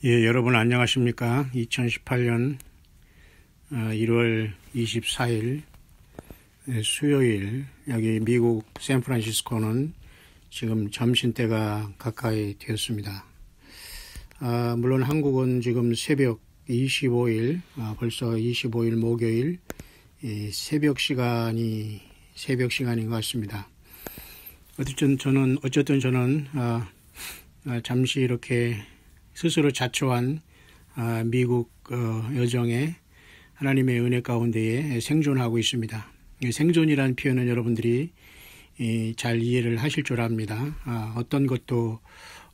예, 여러분 안녕하십니까? 2018년 1월 24일 수요일, 여기 미국 샌프란시스코는 지금 점심때가 가까이 되었습니다. 물론 한국은 지금 새벽 25일, 벌써 25일 목요일 새벽 시간인 것 같습니다. 어쨌든 저는 잠시 이렇게 스스로 자초한 미국 여정에 하나님의 은혜 가운데에 생존하고 있습니다. 생존이라는 표현은 여러분들이 잘 이해를 하실 줄 압니다. 어떤 것도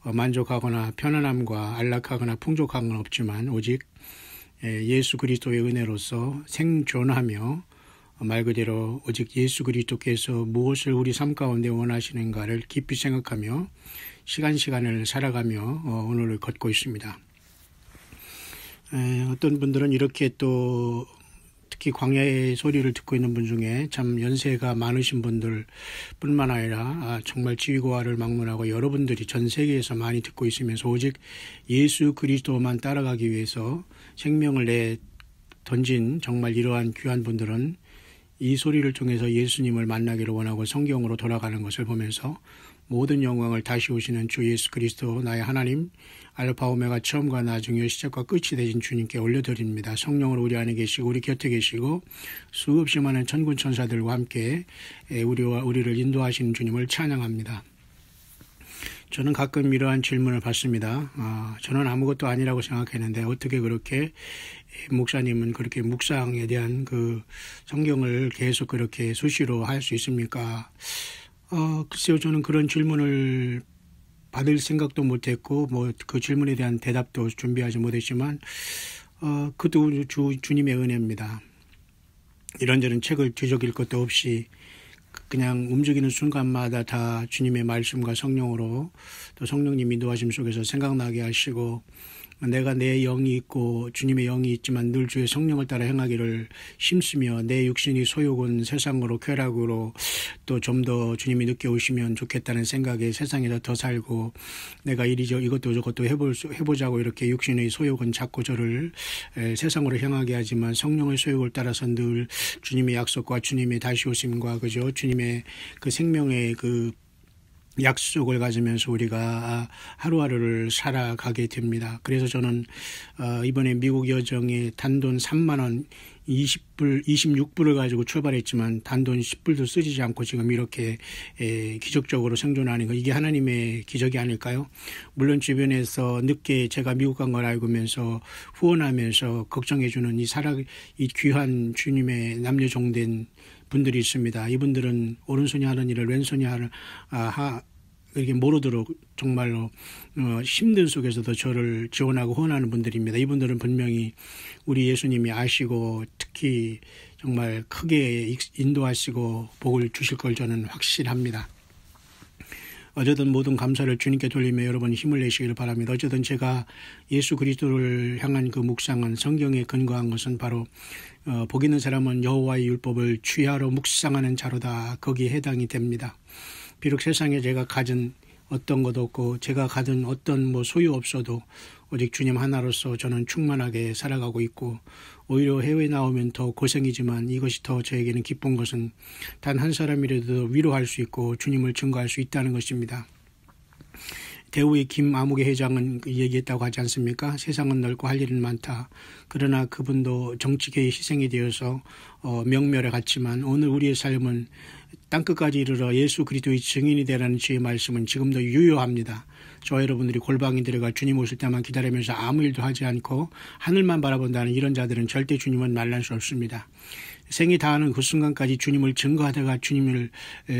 만족하거나 편안함과 안락하거나 풍족한 건 없지만 오직 예수 그리스도의 은혜로서 생존하며 말 그대로 오직 예수 그리스도께서 무엇을 우리 삶 가운데 원하시는가를 깊이 생각하며 시간을 살아가며 오늘을 걷고 있습니다. 어떤 분들은 이렇게 또 특히 광야의 소리를 듣고 있는 분 중에 참 연세가 많으신 분들 뿐만 아니라 정말 지위고하를 막론하고 여러분들이 전 세계에서 많이 듣고 있으면서 오직 예수 그리스도만 따라가기 위해서 생명을 던진 정말 이러한 귀한 분들은 이 소리를 통해서 예수님을 만나기를 원하고 성경으로 돌아가는 것을 보면서 모든 영광을 다시 오시는 주 예수 그리스도 나의 하나님 알파 오메가 처음과 나중에 시작과 끝이 되신 주님께 올려드립니다. 성령으로 우리 안에 계시고 우리 곁에 계시고 수없이 많은 천군 천사들과 함께 우리를 인도하시는 주님을 찬양합니다. 저는 가끔 이러한 질문을 받습니다. 저는 아무것도 아니라고 생각했는데 어떻게 그렇게 목사님은 그렇게 묵상에 대한 그 성경을 계속 그렇게 수시로 할 수 있습니까? 글쎄요, 저는 그런 질문을 받을 생각도 못했고, 그 질문에 대한 대답도 준비하지 못했지만, 그것도 주님의 은혜입니다. 이런저런 책을 뒤적일 것도 없이 그냥 움직이는 순간마다 다 주님의 말씀과 성령으로 또 성령님 인도하심 속에서 생각나게 하시고 내가 내 영이 있고 주님의 영이 있지만 늘 주의 성령을 따라 행하기를 힘쓰며 내 육신이 소욕은 세상으로 쾌락으로 또 좀 더 주님이 늦게 오시면 좋겠다는 생각에 세상에서 더 살고 내가 이것도 저것도 해보자고 이렇게 육신의 소욕은 자꾸 저를 세상으로 향하게 하지만 성령의 소욕을 따라서 늘 주님의 약속과 주님의 다시 오심과 그죠 주님의 그 생명의 그 약속을 가지면서 우리가 하루하루를 살아가게 됩니다. 그래서 저는 이번에 미국 여정에 단돈 3만 원 26불을 가지고 출발했지만 단돈 10불도 쓰지 않고 지금 이렇게 기적적으로 생존하는 거 이게 하나님의 기적이 아닐까요? 물론 주변에서 늦게 제가 미국 간 걸 알고면서 후원하면서 걱정해주는 이 귀한 주님의 남녀종된 분들이 있습니다. 이분들은 오른손이 하는 일을 왼손이 이렇게 모르도록 정말로 힘든 속에서도 저를 지원하고 후원하는 분들입니다. 이분들은 분명히 우리 예수님이 아시고 특히 정말 크게 인도하시고 복을 주실 걸 저는 확실합니다. 어쨌든 모든 감사를 주님께 돌리며 여러분 힘을 내시기를 바랍니다. 어쨌든 제가 예수 그리스도를 향한 그 묵상은 성경에 근거한 것은 바로 복 있는 사람은 여호와의 율법을 주야로 묵상하는 자로다. 거기에 해당이 됩니다. 비록 세상에 제가 가진 어떤 것도 없고 제가 가진 어떤 소유 없어도 오직 주님 하나로서 저는 충만하게 살아가고 있고 오히려 해외에 나오면 더 고생이지만 이것이 더 저에게는 기쁜 것은 단 한 사람이라도 위로할 수 있고 주님을 증거할 수 있다는 것입니다. 대우의 김아무개 회장은 얘기했다고 하지 않습니까? 세상은 넓고 할 일은 많다. 그러나 그분도 정치계의 희생이 되어서 명멸에 갔지만 오늘 우리의 삶은 땅끝까지 이르러 예수 그리스도의 증인이 되라는 주의 말씀은 지금도 유효합니다. 저와 여러분들이 골방에 들어가 주님 오실 때만 기다리면서 아무 일도 하지 않고 하늘만 바라본다는 이런 자들은 절대 주님은 만날 수 없습니다. 생이 다하는 그 순간까지 주님을 증거하다가 주님을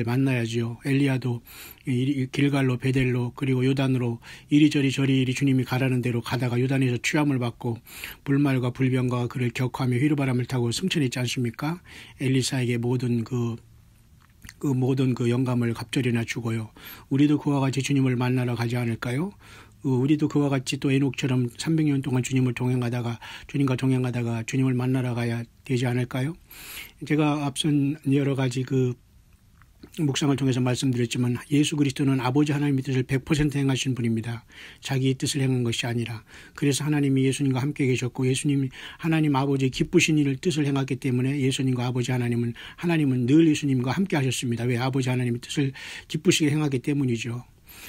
만나야지요. 엘리야도 길갈로 베델로 그리고 요단으로 이리저리 저리이리 주님이 가라는 대로 가다가 요단에서 취함을 받고 불말과 불병과 그를 격하며 휘루바람을 타고 승천했지 않습니까? 엘리사에게 모든 그 영감을 갑절이나 주고요. 우리도 그와 같이 주님을 만나러 가지 않을까요? 우리도 그와 같이 또 에녹처럼 300년 동안 주님과 동행하다가 주님을 만나러 가야 되지 않을까요? 제가 앞선 여러 가지 묵상을 통해서 말씀드렸지만 예수 그리스도는 아버지 하나님의 뜻을 100% 행하신 분입니다. 자기의 뜻을 행한 것이 아니라. 그래서 하나님이 예수님과 함께 계셨고 예수님 하나님 아버지의 기쁘신 일을 뜻을 행했기 때문에 예수님과 아버지 하나님은 늘 예수님과 함께 하셨습니다. 왜? 아버지 하나님의 뜻을 기쁘시게 행하기 때문이죠.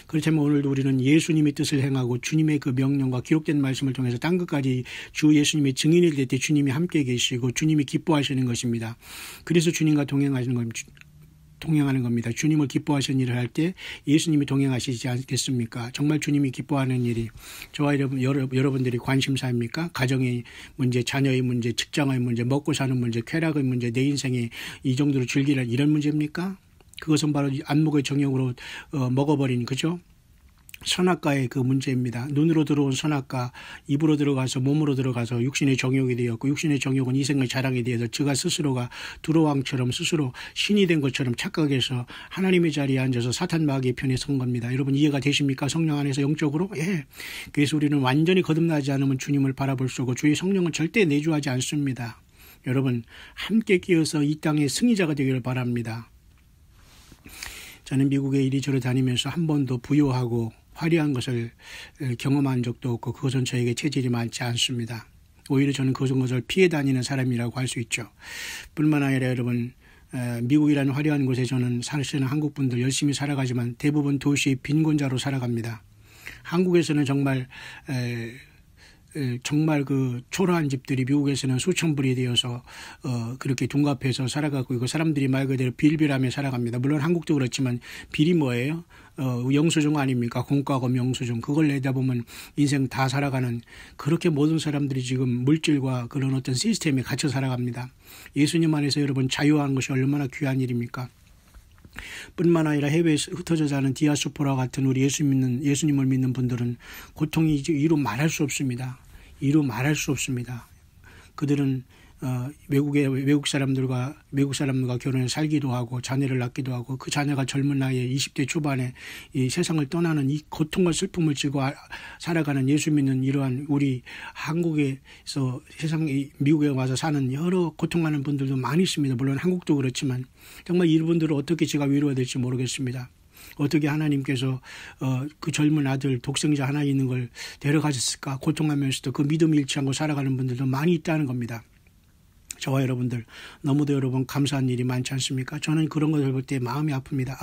그렇다면 오늘도 우리는 예수님의 뜻을 행하고 주님의 그 명령과 기록된 말씀을 통해서 땅끝까지 주 예수님의 증인이 될 때 주님이 함께 계시고 주님이 기뻐하시는 것입니다. 그래서 주님과 동행하는 겁니다. 주님을 기뻐하시는 일을 할 때 예수님이 동행하시지 않겠습니까? 정말 주님이 기뻐하는 일이 저와 여러분들이 관심사입니까? 가정의 문제, 자녀의 문제, 직장의 문제, 먹고 사는 문제, 쾌락의 문제, 내 인생에 이 정도로 즐기는 이런 문제입니까? 그것은 바로 안목의 정욕으로 먹어버린 그죠? 선악과의 그 문제입니다. 눈으로 들어온 선악과 입으로 들어가서 몸으로 들어가서 육신의 정욕이 되었고 육신의 정욕은 이생의 자랑이 되어서 저가 스스로가 두로왕처럼 스스로 신이 된 것처럼 착각해서 하나님의 자리에 앉아서 사탄 마귀의 편에 선 겁니다. 여러분 이해가 되십니까? 성령 안에서 영적으로? 예. 그래서 우리는 완전히 거듭나지 않으면 주님을 바라볼 수 없고 주의 성령은 절대 내주하지 않습니다. 여러분 함께 끼어서 이 땅의 승리자가 되기를 바랍니다. 저는 미국에 이리저리 다니면서 한 번도 부유하고 화려한 것을 경험한 적도 없고 그것은 저에게 체질이 많지 않습니다. 오히려 저는 그런 것을 피해 다니는 사람이라고 할 수 있죠. 뿐만 아니라 여러분 미국이라는 화려한 곳에 저는 사시는 한국 분들 열심히 살아가지만 대부분 도시의 빈곤자로 살아갑니다. 한국에서는 정말 그 초라한 집들이 미국에서는 수천 불이 되어서 그렇게 둔갑해서 살아가고 있고 사람들이 말 그대로 빌빌하며 살아갑니다. 물론 한국도 그렇지만 빌이 뭐예요? 영수증 아닙니까? 공과금 영수증. 그걸 내다보면 인생 다 살아가는 그렇게 모든 사람들이 지금 물질과 그런 어떤 시스템에 갇혀 살아갑니다. 예수님 안에서 여러분 자유하는 것이 얼마나 귀한 일입니까? 뿐만 아니라 해외에 흩어져 사는 디아스포라 같은 우리 예수님을 믿는 분들은 고통이 이루 말할 수 없습니다. 이루 말할 수 없습니다. 그들은 외국 사람들과 결혼해 살기도 하고 자녀를 낳기도 하고 그 자녀가 젊은 나이에 20대 초반에 이 세상을 떠나는 이 고통과 슬픔을 지고 살아가는 예수 믿는 이러한 우리 한국에서 미국에 와서 사는 여러 고통하는 분들도 많이 있습니다. 물론 한국도 그렇지만 정말 이분들을 어떻게 제가 위로해야 될지 모르겠습니다. 어떻게 하나님께서 그 젊은 아들 독생자 하나 있는 걸 데려가셨을까 고통하면서도 그 믿음 잃지 않고 살아가는 분들도 많이 있다는 겁니다. 저와 여러분들 너무도 여러분 감사한 일이 많지 않습니까? 저는 그런 것을 볼 때 마음이 아픕니다.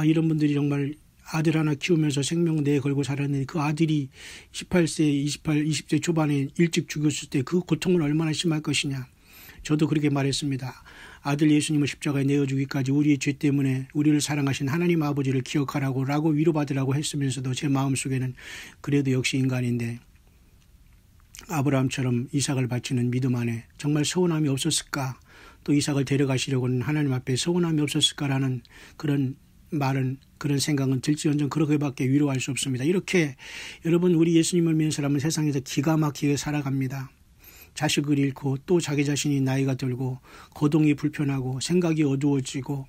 이런 분들이 정말 아들 하나 키우면서 생명 내 걸고 살았는데 그 아들이 18세, 20대 초반에 일찍 죽었을 때 그 고통은 얼마나 심할 것이냐. 저도 그렇게 말했습니다. 아들 예수님을 십자가에 내어주기까지 우리의 죄 때문에 우리를 사랑하신 하나님 아버지를 기억하라고 위로받으라고 했으면서도 제 마음속에는 그래도 역시 인간인데 아브라함처럼 이삭을 바치는 믿음 안에 정말 서운함이 없었을까? 또 이삭을 데려가시려고는 하나님 앞에 서운함이 없었을까라는 그런 생각은 들지언정 그렇게밖에 위로할 수 없습니다. 이렇게 여러분 우리 예수님을 믿는 사람은 세상에서 기가 막히게 살아갑니다. 자식을 잃고 또 자기 자신이 나이가 들고 거동이 불편하고 생각이 어두워지고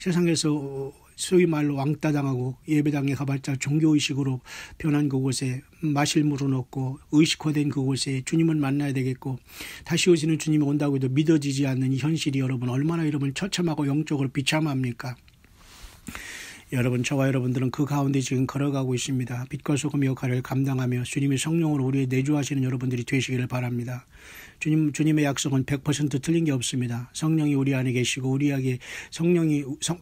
세상에서 소위 말로 왕따 당하고 예배당에 가봤자 종교의식으로 변한 그곳에 마실 물은 없고 의식화된 그곳에 주님을 만나야 되겠고 다시 오시는 주님이 온다고 해도 믿어지지 않는 이 현실이 여러분 얼마나 여러분 처참하고 영적으로 비참합니까? 여러분 저와 여러분들은 그 가운데 지금 걸어가고 있습니다. 빛과 소금의 역할을 감당하며 주님의 성령으로 우리의 내주하시는 여러분들이 되시기를 바랍니다. 주님의 약속은 100% 틀린 게 없습니다. 성령이 우리 안에 계시고 우리에게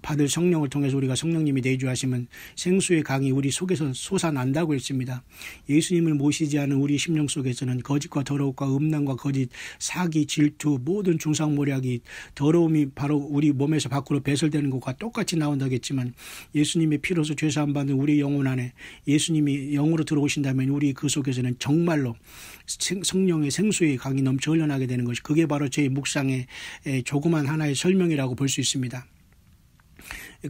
받을 성령을 통해서 우리가 성령님이 내주하시면 생수의 강이 우리 속에서 솟아난다고 했습니다. 예수님을 모시지 않은 우리 심령 속에서는 거짓과 더러움과 음란과 거짓, 사기, 질투, 모든 중상모략이 더러움이 바로 우리 몸에서 밖으로 배설되는 것과 똑같이 나온다겠지만 예수님의 피로서 죄사함 받는 우리 영혼 안에 예수님이 영으로 들어오신다면 우리 그 속에서는 정말로 성령의 생수의 강이 넘쳐 흘러나게 되는 것이 그게 바로 제 묵상의 조그만 하나의 설명이라고 볼 수 있습니다.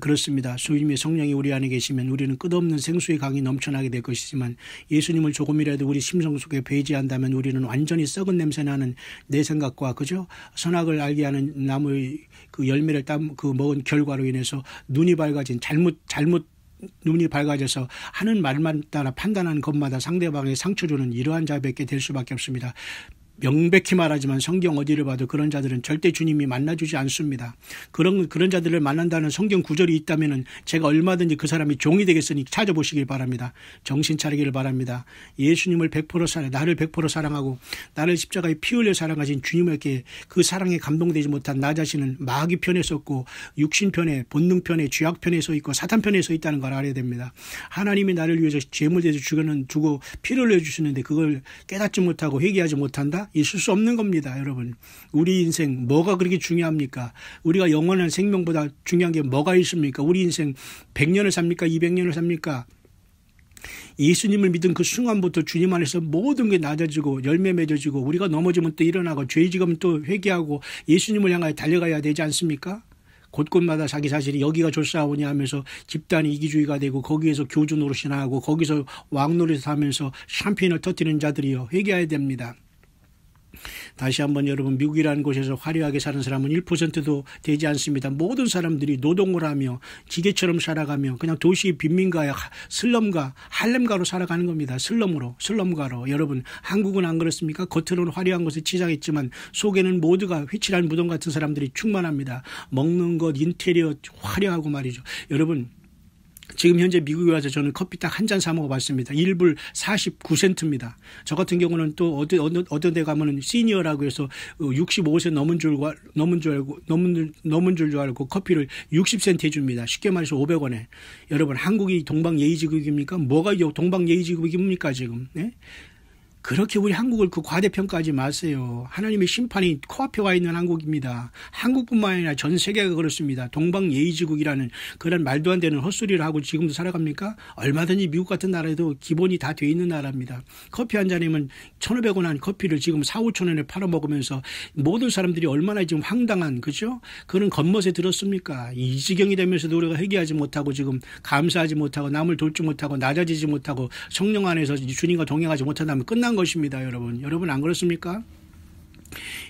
그렇습니다. 주님의 성령이 우리 안에 계시면 우리는 끝없는 생수의 강이 넘쳐나게 될 것이지만 예수님을 조금이라도 우리 심성 속에 배제한다면 우리는 완전히 썩은 냄새나는 내 생각과 그죠? 선악을 알게 하는 나무의 그 열매를 먹은 결과로 인해서 눈이 밝아진 잘못 눈이 밝아져서 하는 말만 따라 판단하는 것마다 상대방에 상처 주는 이러한 자밖에 될 수밖에 없습니다. 명백히 말하지만 성경 어디를 봐도 그런 자들은 절대 주님이 만나주지 않습니다. 그런 자들을 만난다는 성경 구절이 있다면 제가 얼마든지 그 사람이 종이 되겠으니 찾아보시길 바랍니다. 정신 차리기를 바랍니다. 예수님을 100% 나를 100% 사랑하고 나를 십자가에 피 흘려 사랑하신 주님에게 그 사랑에 감동되지 못한 나 자신은 마귀 편에 섰고 육신 편에, 본능 편에, 죄악 편에 서 있고 사탄 편에 서 있다는 걸 알아야 됩니다. 하나님이 나를 위해서 죄물대서 주고 피를 흘려주시는데 그걸 깨닫지 못하고 회개하지 못한다? 있을 수 없는 겁니다. 여러분, 우리 인생 뭐가 그렇게 중요합니까? 우리가 영원한 생명보다 중요한 게 뭐가 있습니까? 우리 인생 100년을 삽니까? 200년을 삽니까? 예수님을 믿은 그 순간부터 주님 안에서 모든 게 낮아지고 열매 맺어지고 우리가 넘어지면 또 일어나고 죄 지으면 또 회개하고 예수님을 향하여 달려가야 되지 않습니까? 곳곳마다 자기 자신이 여기가 좋사오냐 하면서 집단이 이기주의가 되고 거기에서 교주 노릇이나 하고 거기서 왕 노릇을 하면서 샴페인을 터뜨리는 자들이요, 회개해야 됩니다. 다시 한번 여러분, 미국이라는 곳에서 화려하게 사는 사람은 1%도 되지 않습니다. 모든 사람들이 노동을 하며 기계처럼 살아가며 그냥 도시 빈민가야 슬럼가 할렘가로 살아가는 겁니다. 슬럼가로. 여러분, 한국은 안 그렇습니까? 겉으로는 화려한 것을 치장했지만 속에는 모두가 휘칠한 무덤 같은 사람들이 충만합니다. 먹는 것, 인테리어 화려하고 말이죠. 여러분, 지금 현재 미국에 와서 저는 커피 딱 한 잔 사 먹어봤습니다. 1불 49센트입니다. 저 같은 경우는 또 어떤 데 가면은 시니어라고 해서 65세 넘은 줄 알고 커피를 60센트 해줍니다. 쉽게 말해서 500원에. 여러분, 한국이 동방예의지국입니까? 뭐가 동방예의지국입니까 지금? 네? 그렇게 우리 한국을 그 과대평가하지 마세요. 하나님의 심판이 코앞에 와 있는 한국입니다. 한국뿐만 아니라 전 세계가 그렇습니다. 동방예의지국이라는 그런 말도 안 되는 헛소리를 하고 지금도 살아갑니까? 얼마든지 미국 같은 나라에도 기본이 다 돼 있는 나라입니다. 커피 한 잔이면 1,500원 한 커피를 지금 4,000~5,000원에 팔아먹으면서 모든 사람들이 얼마나 지금 황당한, 그죠? 그런 겉멋에 들었습니까? 이 지경이 되면서도 우리가 회개하지 못하고 지금 감사하지 못하고 남을 돕지 못하고 낮아지지 못하고 성령 안에서 주님과 동행하지 못한다면 끝난 것입니다. 여러분 안 그렇습니까?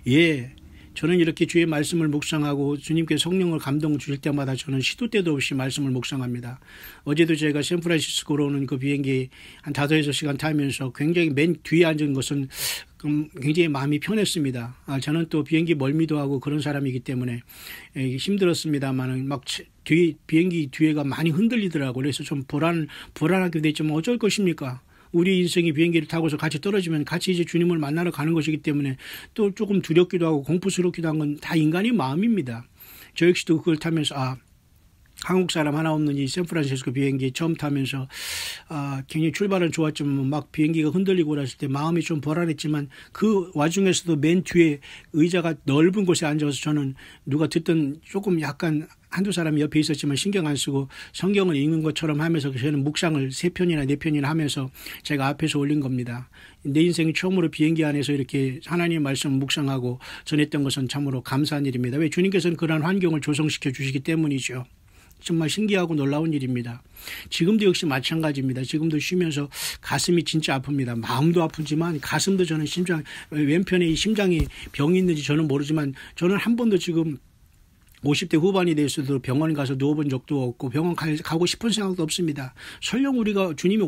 예, 저는 이렇게 주의 말씀을 묵상하고 주님께 성령을 감동 주실 때마다 저는 시도 때도 없이 말씀을 묵상합니다. 어제도 제가 샌프란시스코로 오는 그 비행기 한 5~6시간 타면서 굉장히 맨 뒤에 앉은 것은 굉장히 마음이 편했습니다. 저는 또 비행기 멀미도 하고 그런 사람이기 때문에 힘들었습니다만 막 비행기 뒤에가 많이 흔들리더라고요. 그래서 좀 불안하게 됐지만 어쩔 것입니까? 우리 인생이 비행기를 타고서 같이 떨어지면 같이 이제 주님을 만나러 가는 것이기 때문에 또 조금 두렵기도 하고 공포스럽기도 한 건 다 인간의 마음입니다. 저 역시도 그걸 타면서 한국 사람 하나 없는 이 샌프란시스코 비행기 처음 타면서 굉장히 출발은 좋았지만 막 비행기가 흔들리고 그랬을 때 마음이 좀 불안했지만 그 와중에서도 맨 뒤에 의자가 넓은 곳에 앉아서 저는 누가 듣던 조금 약간 한두 사람이 옆에 있었지만 신경 안 쓰고 성경을 읽는 것처럼 하면서 저는 묵상을 3편이나 4편이나 하면서 제가 앞에서 올린 겁니다. 내 인생이 처음으로 비행기 안에서 이렇게 하나님의 말씀을 묵상하고 전했던 것은 참으로 감사한 일입니다. 왜? 주님께서는 그러한 환경을 조성시켜 주시기 때문이죠. 정말 신기하고 놀라운 일입니다. 지금도 역시 마찬가지입니다. 지금도 쉬면서 가슴이 진짜 아픕니다. 마음도 아프지만 가슴도 저는 왼편에 이 심장이 병이 있는지 저는 모르지만 저는 한 번도 지금 50대 후반이 됐어도 병원 가서 누워본 적도 없고 병원 가고 싶은 생각도 없습니다. 설령 우리가 주님이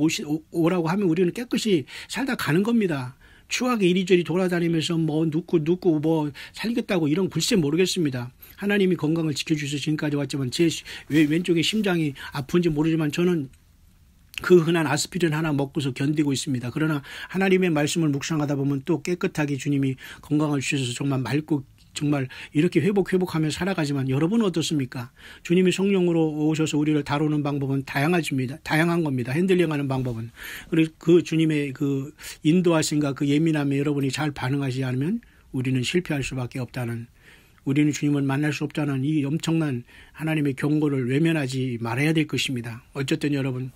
오라고 하면 우리는 깨끗이 살다 가는 겁니다. 추하게 이리저리 돌아다니면서 뭐 눕고 뭐 살겠다고 이런 글쎄 모르겠습니다. 하나님이 건강을 지켜주셔서 지금까지 왔지만 제 왼쪽에 심장이 아픈지 모르지만 저는 그 흔한 아스피린 하나 먹고서 견디고 있습니다. 그러나 하나님의 말씀을 묵상하다 보면 또 깨끗하게 주님이 건강을 주셔서 정말 맑고 정말 이렇게 회복하며 살아가지만 여러분은 어떻습니까? 주님이 성령으로 오셔서 우리를 다루는 방법은 다양한 겁니다. 핸들링하는 방법은. 그리고 그 주님의 그 인도하심과 그 예민함에 여러분이 잘 반응하지 않으면 우리는 실패할 수밖에 없다는, 우리는 주님을 만날 수 없다는 이 엄청난 하나님의 경고를 외면하지 말아야 될 것입니다. 어쨌든 여러분,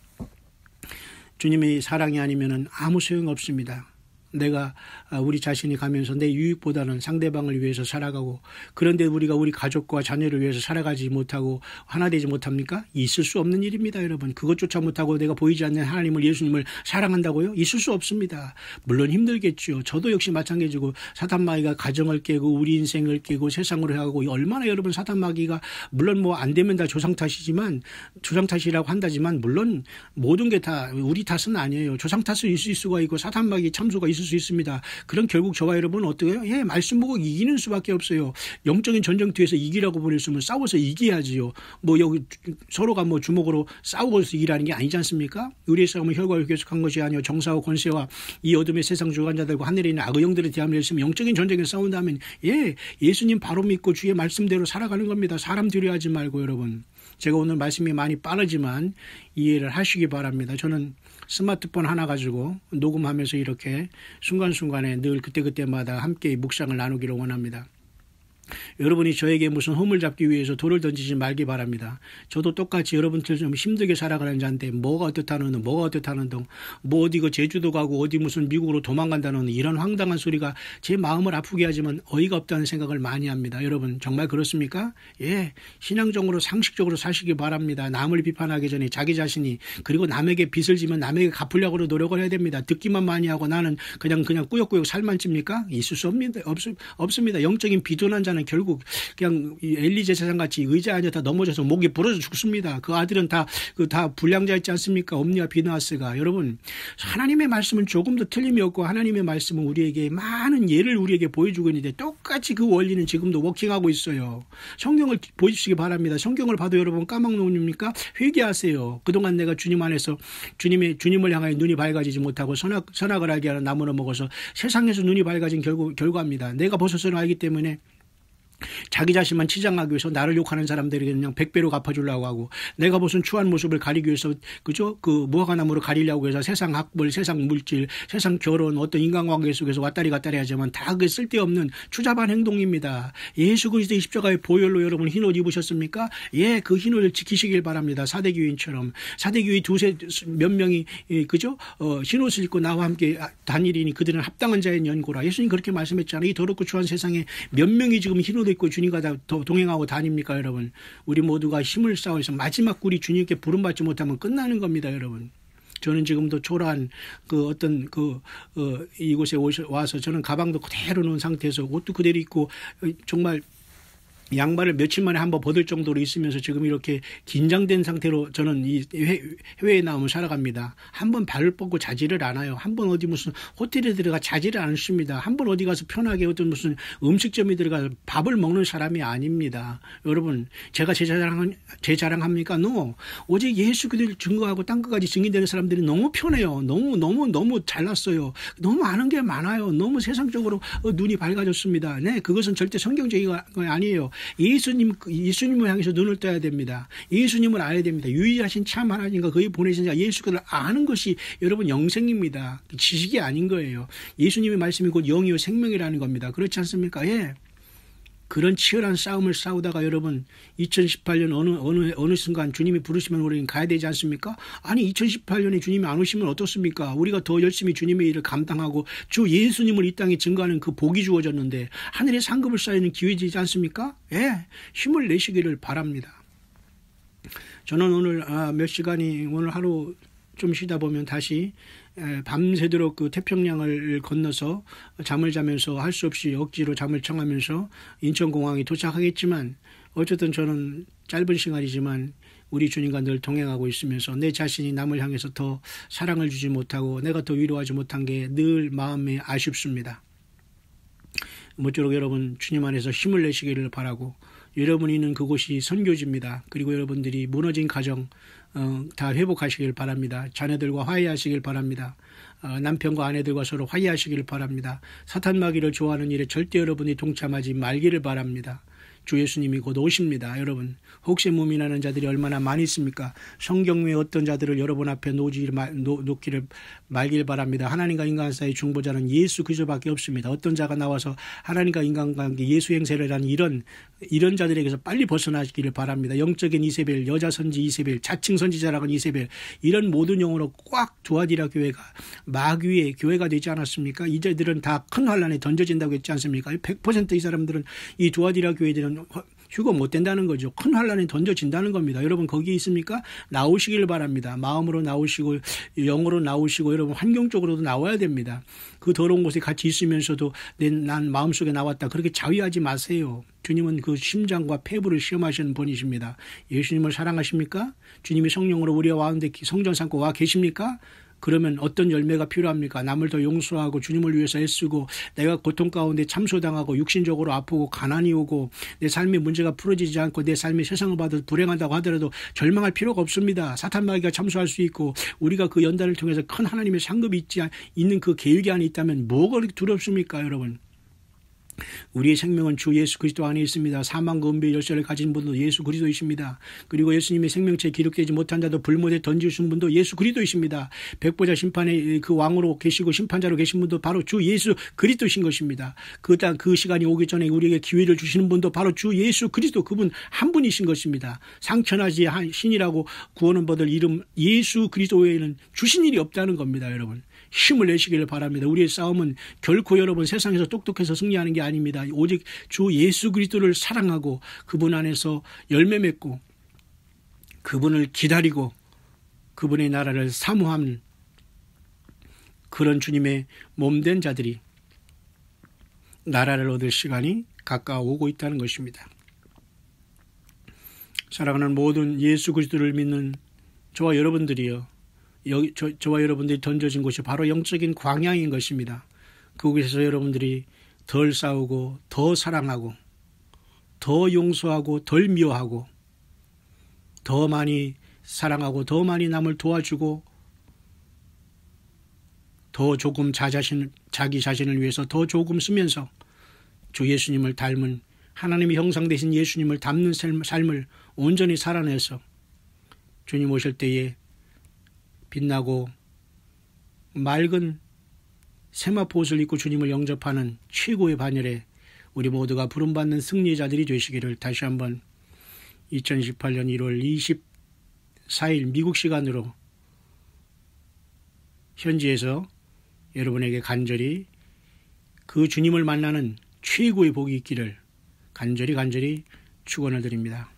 주님의 사랑이 아니면은 아무 소용 없습니다. 내가 우리 자신이 가면서 내 유익보다는 상대방을 위해서 살아가고, 그런데 우리가 우리 가족과 자녀를 위해서 살아가지 못하고 하나 되지 못합니까? 있을 수 없는 일입니다. 여러분, 그것조차 못하고 내가 보이지 않는 하나님을, 예수님을 사랑한다고요? 있을 수 없습니다. 물론 힘들겠죠. 저도 역시 마찬가지고 사탄마귀가 가정을 깨고 우리 인생을 깨고 세상으로 해가고 얼마나 여러분 사탄마귀가, 물론 뭐 안 되면 다 조상 탓이라고 한다지만 물론 모든 게 다 우리 탓은 아니에요. 조상 탓은 있을 수가 있고 사탄마귀 참수가 있을 있을 수 있습니다. 그럼 결국 저와 여러분은 어떻게 해요? 예, 말씀 보고 이기는 수밖에 없어요. 영적인 전쟁터에서 이기라고 보냈으면 싸워서 이겨야지요. 뭐 여기 서로가 뭐 주먹으로 싸우고서 이기라는 게 아니지 않습니까? 우리의 싸움은 혈과와 계속한 것이 아니요 정사와 권세와 이 어둠의 세상 주관자들과 하늘에 있는 악의 영들의 대함을 했으면 영적인 전쟁에 싸운다면 예, 예수님 바로 믿고 주의 말씀대로 살아가는 겁니다. 사람 두려워하지 말고 여러분. 제가 오늘 말씀이 많이 빠르지만 이해를 하시기 바랍니다. 저는 스마트폰 하나 가지고 녹음하면서 이렇게 순간순간에 늘 그때그때마다 함께 묵상을 나누기를 원합니다. 여러분이 저에게 무슨 홈을 잡기 위해서 돌을 던지지 말기 바랍니다. 저도 똑같이 여러분들처럼 힘들게 살아가는 자인데 뭐가 어떻다는 등 뭐 어디 그 제주도 가고 어디 무슨 미국으로 도망간다는 이런 황당한 소리가 제 마음을 아프게 하지만 어이가 없다는 생각을 많이 합니다. 여러분 정말 그렇습니까? 예, 신앙적으로 상식적으로 사시기 바랍니다. 남을 비판하기 전에 자기 자신이 그리고 남에게 빚을 지면 남에게 갚으려고 노력을 해야 됩니다. 듣기만 많이 하고 나는 그냥 꾸역꾸역 살만 찝니까? 있을 수 없습니다. 영적인 비둔한 자는 결국 그냥 엘리 제사장같이 의자 안에 다 넘어져서 목이 부러져 죽습니다. 그 아들은 다 불량자 있지 않습니까? 옴니와 비느하스가. 여러분 하나님의 말씀은 조금도 틀림이 없고 하나님의 말씀은 우리에게 많은 예를 우리에게 보여주고 있는데 똑같이 그 원리는 지금도 워킹하고 있어요. 성경을 보시기 바랍니다. 성경을 봐도 여러분 까먹습니까? 회개하세요. 그동안 내가 주님 안에서 주님을 향하여 눈이 밝아지지 못하고 선악을 알게 하는 나무를 먹어서 세상에서 눈이 밝아진 결과입니다. 내가 벗어서는 알기 때문에 자기 자신만 치장하기 위해서 나를 욕하는 사람들에게 그냥 100배로 갚아주려고 하고 내가 무슨 추한 모습을 가리기 위해서 그죠? 그 무화과나무를 가리려고 해서 세상 학벌, 세상 물질, 세상 결혼, 어떤 인간관계 속에서 왔다리 갔다리 하지만 다 그게 쓸데없는 추잡한 행동입니다. 예수 그리스도의 십자가의 보혈로 여러분 흰옷 입으셨습니까? 예, 그 흰옷을 지키시길 바랍니다. 사대교인처럼. 사대교인 몇 명이 그죠? 흰옷을 입고 나와 함께 다니리니 그들은 합당한 자의 연고라. 예수님 그렇게 말씀했잖아요. 이 더럽고 추한 세상에 몇 명이 지금 흰옷 입고 주님과 다 동행하고 다닙니까 여러분? 우리 모두가 힘을 쌓아서 마지막 굴이 주님께 부름받지 못하면 끝나는 겁니다 여러분. 저는 지금도 초라한 이곳에 와서 저는 가방도 그대로 놓은 상태에서 옷도 그대로 입고 정말 양말을 며칠 만에 한번 벗을 정도로 있으면서 지금 이렇게 긴장된 상태로 저는 이 해외에 나오면 살아갑니다. 한번 발을 뻗고 자지를 않아요. 한번 어디 무슨 호텔에 들어가 자지를 않습니다. 한번 어디 가서 편하게 어떤 무슨 음식점에 들어가 밥을 먹는 사람이 아닙니다. 여러분 제가 제 자랑합니까? No. 오직 예수 그리스도를 증거하고 땅끝까지 증인되는 사람들이 너무 편해요. 너무 잘났어요. 너무 아는 게 많아요. 너무 세상적으로 눈이 밝아졌습니다. 네, 그것은 절대 성경적인 거 아니에요. 예수님을 향해서 눈을 떠야 됩니다. 예수님을 알아야 됩니다. 유일하신 참 하나님과 그의 보내신 자 예수 그리스도를 아는 것이 여러분 영생입니다. 지식이 아닌 거예요. 예수님의 말씀이 곧 영이요 생명이라는 겁니다. 그렇지 않습니까? 예. 그런 치열한 싸움을 싸우다가 여러분 2018년 어느 순간 주님이 부르시면 우리는 가야 되지 않습니까? 아니 2018년에 주님이 안 오시면 어떻습니까? 우리가 더 열심히 주님의 일을 감당하고 주 예수님을 이 땅에 증거하는 그 복이 주어졌는데 하늘의 상급을 쌓이는 기회이지 않습니까? 예, 힘을 내시기를 바랍니다. 저는 오늘 몇 시간이 오늘 하루 좀 쉬다 보면 다시 밤새도록 그 태평양을 건너서 잠을 자면서 할 수 없이 억지로 잠을 청하면서 인천공항에 도착하겠지만 어쨌든 저는 짧은 시간이지만 우리 주님과 늘 동행하고 있으면서 내 자신이 남을 향해서 더 사랑을 주지 못하고 내가 더 위로하지 못한 게 늘 마음에 아쉽습니다. 모쪼록 여러분 주님 안에서 힘을 내시기를 바라고 여러분이 있는 그곳이 선교지입니다. 그리고 여러분들이 무너진 가정 다 회복하시길 바랍니다. 자녀들과 화해하시길 바랍니다. 남편과 아내들과 서로 화해하시길 바랍니다. 사탄 마귀를 좋아하는 일에 절대 여러분이 동참하지 말기를 바랍니다. 주 예수님이 곧 오십니다. 여러분 혹시 무민하는 자들이 얼마나 많이 있습니까? 성경 외에 어떤 자들을 여러분 앞에 놓기를 말길 바랍니다. 하나님과 인간 사이의 중보자는 예수 그리스도밖에 없습니다. 어떤 자가 나와서 하나님과 인간관계 예수 행세를 하는 이런 자들에게서 빨리 벗어나기를 바랍니다. 영적인 이세벨, 여자 선지 이세벨, 자칭 선지자라는 이세벨 이런 모든 영으로 꽉 도아디라 교회가 마귀의 교회가 되지 않았습니까? 이제들은 다 큰 환란에 던져진다고 했지 않습니까? 100% 이 사람들은 이 도아디라 교회들은 휴거 못 된다는 거죠. 큰 환란에 던져진다는 겁니다. 여러분 거기에 있습니까? 나오시길 바랍니다. 마음으로 나오시고 영으로 나오시고 여러분 환경적으로도 나와야 됩니다. 그 더러운 곳에 같이 있으면서도 난 마음속에 나왔다. 그렇게 자위하지 마세요. 주님은 그 심장과 폐부를 시험하시는 분이십니다. 예수님을 사랑하십니까? 주님이 성령으로 우리와 가운데 성전 삼고 와 계십니까? 그러면 어떤 열매가 필요합니까? 남을 더 용서하고 주님을 위해서 애쓰고 내가 고통 가운데 참소당하고 육신적으로 아프고 가난이 오고 내 삶의 문제가 풀어지지 않고 내 삶이 세상을 봐도 불행하다고 하더라도 절망할 필요가 없습니다. 사탄 마귀가 참소할 수 있고 우리가 그 연단을 통해서 큰 하나님의 상급이 있는 그 계획이 안에 있다면 뭐가 그렇게 두렵습니까, 여러분? 우리의 생명은 주 예수 그리스도 안에 있습니다. 사망과 은배의 열쇠를 가진 분도 예수 그리스도이십니다. 그리고 예수님의 생명체에 기록되지 못한 자도 불못에 던지신 분도 예수 그리스도이십니다. 백보자 심판의 그 왕으로 계시고 심판자로 계신 분도 바로 주 예수 그리스도이신 것입니다. 그 시간이 오기 전에 우리에게 기회를 주시는 분도 바로 주 예수 그리스도, 그분 한 분이신 것입니다. 상천하지 신이라고 구원을 받을 이름 예수 그리스도 외에는 주신 일이 없다는 겁니다, 여러분. 힘을 내시기를 바랍니다. 우리의 싸움은 결코 여러분 세상에서 똑똑해서 승리하는 게 아닙니다. 오직 주 예수 그리스도를 사랑하고 그분 안에서 열매 맺고 그분을 기다리고 그분의 나라를 사모하는 그런 주님의 몸된 자들이 나라를 얻을 시간이 가까워오고 있다는 것입니다. 사랑하는 모든 예수 그리스도를 믿는 저와 여러분들이요, 저와 여러분들이 던져진 곳이 바로 영적인 광야인 것입니다. 그곳에서 여러분들이 덜 싸우고 더 사랑하고 더 용서하고 덜 미워하고 더 많이 사랑하고 더 많이 남을 도와주고 더 조금 자기 자신을 위해서 더 조금 쓰면서 주 예수님을 닮은 하나님의 형상 되신 예수님을 닮는 삶을 온전히 살아내서 주님 오실 때에 빛나고 맑은 세마포 옷을 입고 주님을 영접하는 최고의 반열에 우리 모두가 부름받는 승리자들이 되시기를 다시 한번 2018년 1월 24일 미국 시간으로 현지에서 여러분에게 간절히 그 주님을 만나는 최고의 복이 있기를 간절히 축원을 드립니다.